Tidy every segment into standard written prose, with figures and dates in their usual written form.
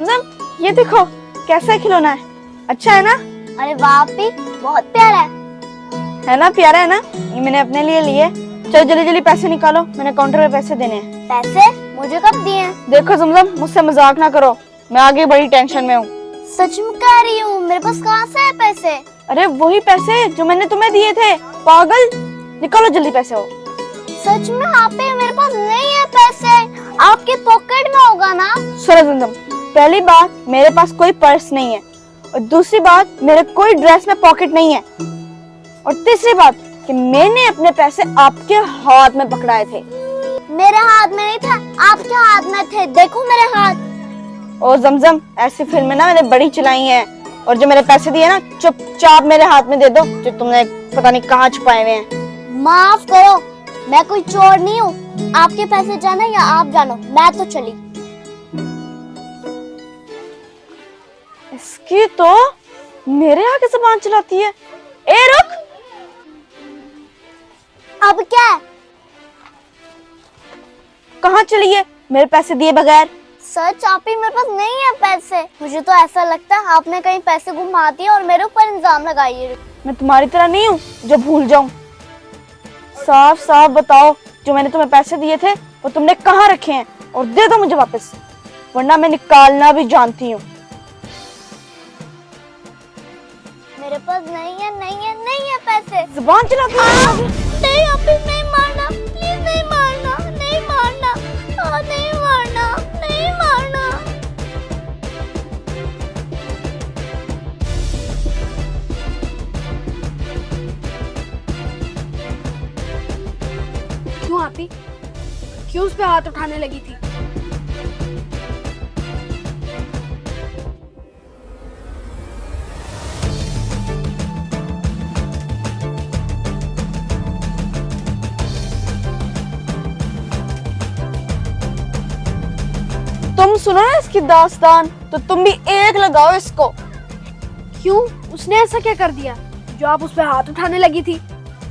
जमजम ये देखो कैसा खिलौना है, अच्छा है ना? अरे वाह आपी, बहुत प्यारा है ना? प्यारा है ना? ये मैंने अपने लिए लिए। चलो जल्दी जल्दी पैसे निकालो, मैंने काउंटर पे पैसे देने हैं। पैसे मुझे कब दिए? देखो जमजम मुझसे मजाक ना करो, मैं आगे बड़ी टेंशन में हूँ। सच में कह रही हूँ, मेरे पास कहाँ से है पैसे? अरे वही पैसे जो मैंने तुम्हें दिए थे, पागल, निकालो जल्दी पैसे। हो सच में आपी मेरे पास नहीं है पैसे, आपके पॉकेट में होगा ना? सुनो जमजम, पहली बात मेरे पास कोई पर्स नहीं है, और दूसरी बात मेरे कोई ड्रेस में पॉकेट नहीं है, और तीसरी बात कि मैंने अपने पैसे आपके हाथ में पकड़ाए थे। मेरे हाथ में नहीं था, आपके हाथ में थे, देखो मेरे हाथ। ओ जमजम ऐसी फिल्में ना मैंने बड़ी चलाई हैं, और जो मेरे पैसे दिए ना चुपचाप मेरे हाथ में दे दो, जो तुमने पता नहीं कहाँ छुपाए हुए हैं। माफ करो, मैं कोई चोर नहीं हूँ, आपके पैसे जाने या आप जानो, मैं तो चली। इसकी तो मेरे आगे जुबान चलाती है। ए रुक, अब क्या है? कहाँ चली है मेरे पैसे दिए बगैर? सच आपी मेरे पास नहीं है पैसे, मुझे तो ऐसा लगता है आपने कहीं पैसे घुमा दिए और मेरे ऊपर इल्जाम लगाइए। मैं तुम्हारी तरह नहीं हूँ जो भूल जाऊं। साफ साफ बताओ, जो मैंने तुम्हें पैसे दिए थे वो तुमने कहाँ रखे हैं, और दे दो मुझे वापस, वरना मैं निकालना भी जानती हूँ। मेरे पास नहीं है, नहीं है, नहीं है पैसे। जुबान चलाती है। नहीं आपी, नहीं मारना प्लीज, नहीं मारना, नहीं मारना, नहीं मारना, नहीं मारना। क्यों आपी, क्यों उस पे हाथ उठाने लगी थी? तुम सुनो ना इसकी दास्तान, तो तुम भी एक लगाओ इसको। क्यों, उसने ऐसा क्या कर दिया जो आप उस पे हाथ उठाने लगी थी?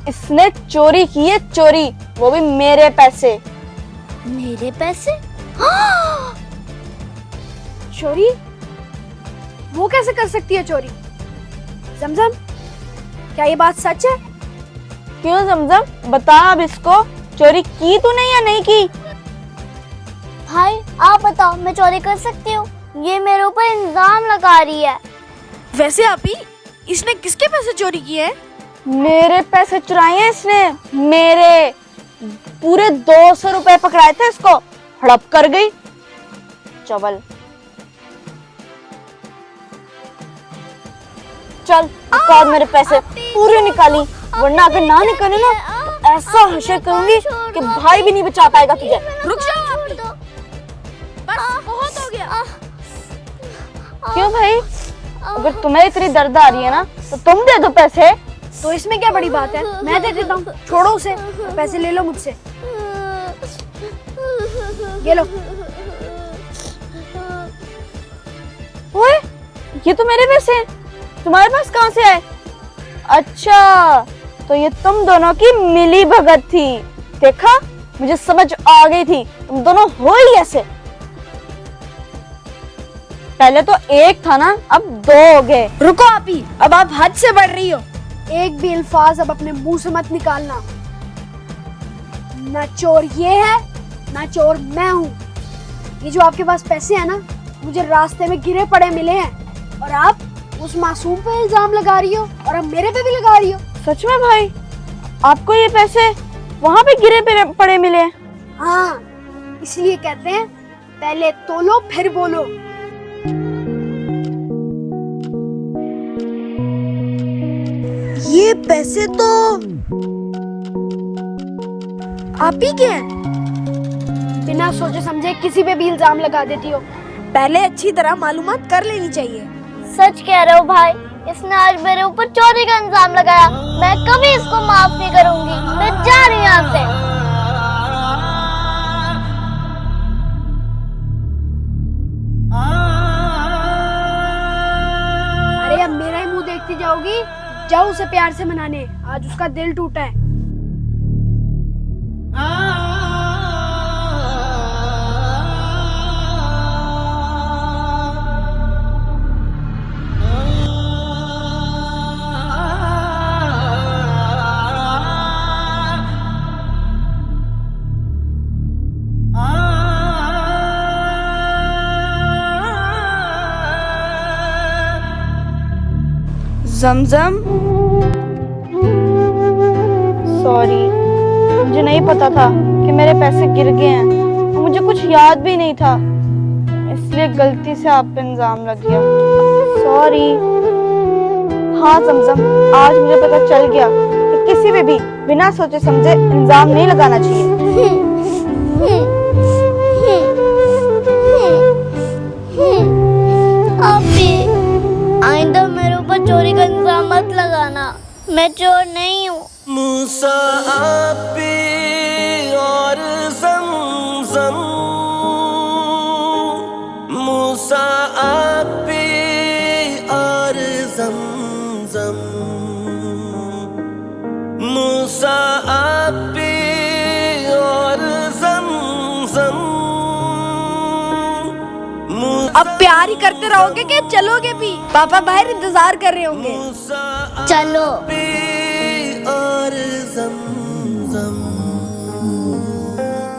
इसने चोरी की है, चोरी, वो भी मेरे पैसे। मेरे पैसे? चोरी? वो कैसे कर सकती है चोरी? जमजम, क्या ये बात सच है? क्यों जमजम, बता अब इसको, चोरी की तूने या नहीं की? भाई आप बताओ, मैं चोरी कर सकती हूँ? ये मेरे ऊपर इल्जाम लगा रही है। वैसे आपी, इसने किसके पैसे चोरी किए हैं? मेरे पैसे चुराए हैं इसने, मेरे पूरे 200 रुपए पकड़ाए थे इसको, हड़प कर गई चवल। चल निकाल मेरे पैसे, पूरे निकाली, वरना अगर ना निकाले ना तो ऐसा हशर करूंगी कि भाई भी नहीं बचा पाएगा तुझे। रुक जाओ आपी, बस बहुत हो गया। क्यों भाई, अगर तुम्हें इतनी दर्द आ रही है ना तो तुम दे दो पैसे। तो इसमें क्या बड़ी बात है, मैं दे देता हूँ, छोड़ो उसे, पैसे ले लो मुझसे, ये लो। ओए, ये तो मेरे पैसे हैं, तुम्हारे पास कहाँ से आए? अच्छा, तो ये तुम दोनों की मिली भगत थी। देखा, मुझे समझ आ गई थी, तुम दोनों हो ही ऐसे। पहले तो एक था ना, अब दो हो गए। रुको आपी, अब आप हद से बढ़ रही हो, एक भी अल्फाज अब अपने मुंह से मत निकालना। ना चोर ये है, ना चोर मैं हूँ। ये जो आपके पास पैसे हैं ना, मुझे रास्ते में गिरे पड़े मिले हैं, और आप उस मासूम पे इल्जाम लगा रही हो, और अब मेरे पे भी लगा रही हो। सच में भाई, आपको ये पैसे वहाँ पे गिरे पड़े मिले हैं? हाँ, इसलिए कहते हैं पहले तोलो फिर बोलो। ये पैसे तो आप ही के हैं? बिना सोचे समझे किसी पे भी इल्जाम लगा देती हो, पहले अच्छी तरह मालूमात कर लेनी चाहिए। सच कह रहे हो भाई, इसने आज मेरे ऊपर चोरी का इल्जाम लगाया, मैं कभी इसको माफ नहीं करूंगी, मैं जा रही हूँ यहाँ से। अरे अब मेरा ही मुंह देखती जाओगी? जाओ उसे प्यार से मनाने, आज उसका दिल टूटा है। जमजम, सॉरी, मुझे नहीं पता था कि मेरे पैसे गिर गए हैं, मुझे कुछ याद भी नहीं था, इसलिए गलती से आप पे इल्जाम लग गया। सॉरी। हाँ जमजम, आज मुझे पता चल गया कि किसी पे भी बिना सोचे समझे इल्जाम नहीं लगाना चाहिए। आप भी आइंदा मेरे ऊपर चोरी का इल्जाम मत लगाना, मैं चोर नहीं हूँ। मूसा आपी और ज़मज़म, मूसा आपी और ज़मज़म, मूसा आपी और ज़मज़म। अब प्यार ही करते रहोगे कि चलोगे भी? पापा बाहर इंतजार कर रहे होंगे। चलो।